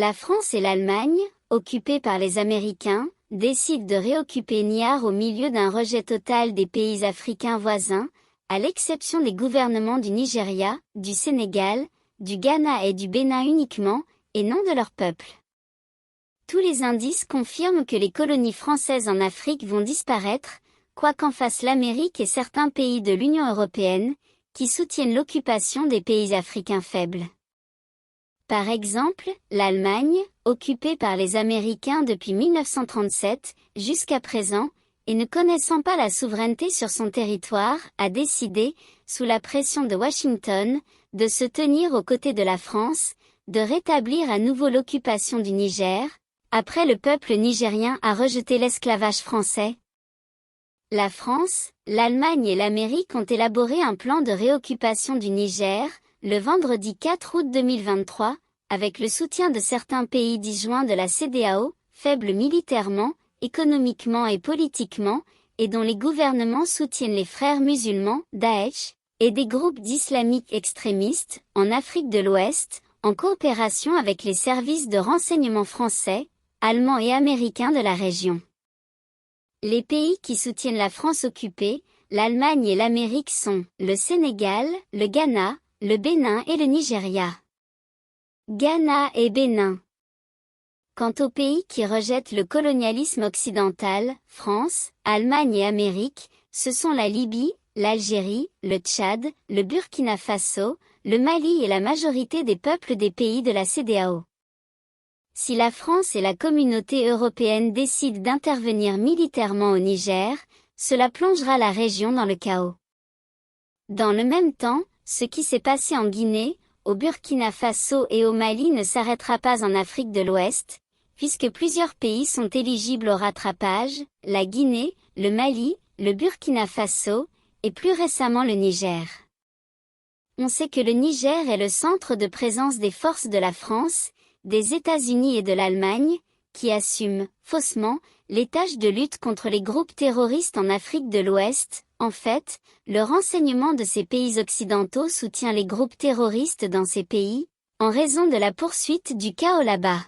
La France et l'Allemagne, occupées par les Américains, décident de réoccuper Niar au milieu d'un rejet total des pays africains voisins, à l'exception des gouvernements du Nigeria, du Sénégal, du Ghana et du Bénin uniquement, et non de leur peuple. Tous les indices confirment que les colonies françaises en Afrique vont disparaître, quoi qu'en fassent l'Amérique et certains pays de l'Union européenne, qui soutiennent l'occupation des pays africains faibles. Par exemple, l'Allemagne, occupée par les Américains depuis 1937, jusqu'à présent, et ne connaissant pas la souveraineté sur son territoire, a décidé, sous la pression de Washington, de se tenir aux côtés de la France, de rétablir à nouveau l'occupation du Niger, après le peuple nigérien a rejeté l'esclavage français. La France, l'Allemagne et l'Amérique ont élaboré un plan de réoccupation du Niger, le vendredi 4 août 2023, avec le soutien de certains pays disjoints de la CEDEAO, faibles militairement, économiquement et politiquement, et dont les gouvernements soutiennent les frères musulmans, Daesh, et des groupes d'islamiques extrémistes, en Afrique de l'Ouest, en coopération avec les services de renseignement français, allemands et américains de la région. Les pays qui soutiennent la France occupée, l'Allemagne et l'Amérique sont le Sénégal, le Ghana, le Bénin et le Nigeria. Ghana et Bénin. Quant aux pays qui rejettent le colonialisme occidental, France, Allemagne et Amérique, ce sont la Libye, l'Algérie, le Tchad, le Burkina Faso, le Mali et la majorité des peuples des pays de la CEDEAO. Si la France et la communauté européenne décident d'intervenir militairement au Niger, cela plongera la région dans le chaos. Dans le même temps, ce qui s'est passé en Guinée, au Burkina Faso et au Mali ne s'arrêtera pas en Afrique de l'Ouest, puisque plusieurs pays sont éligibles au rattrapage, la Guinée, le Mali, le Burkina Faso, et plus récemment le Niger. On sait que le Niger est le centre de présence des forces de la France, des États-Unis et de l'Allemagne, qui assument, faussement, les tâches de lutte contre les groupes terroristes en Afrique de l'Ouest. En fait, le renseignement de ces pays occidentaux soutient les groupes terroristes dans ces pays, en raison de la poursuite du chaos là-bas.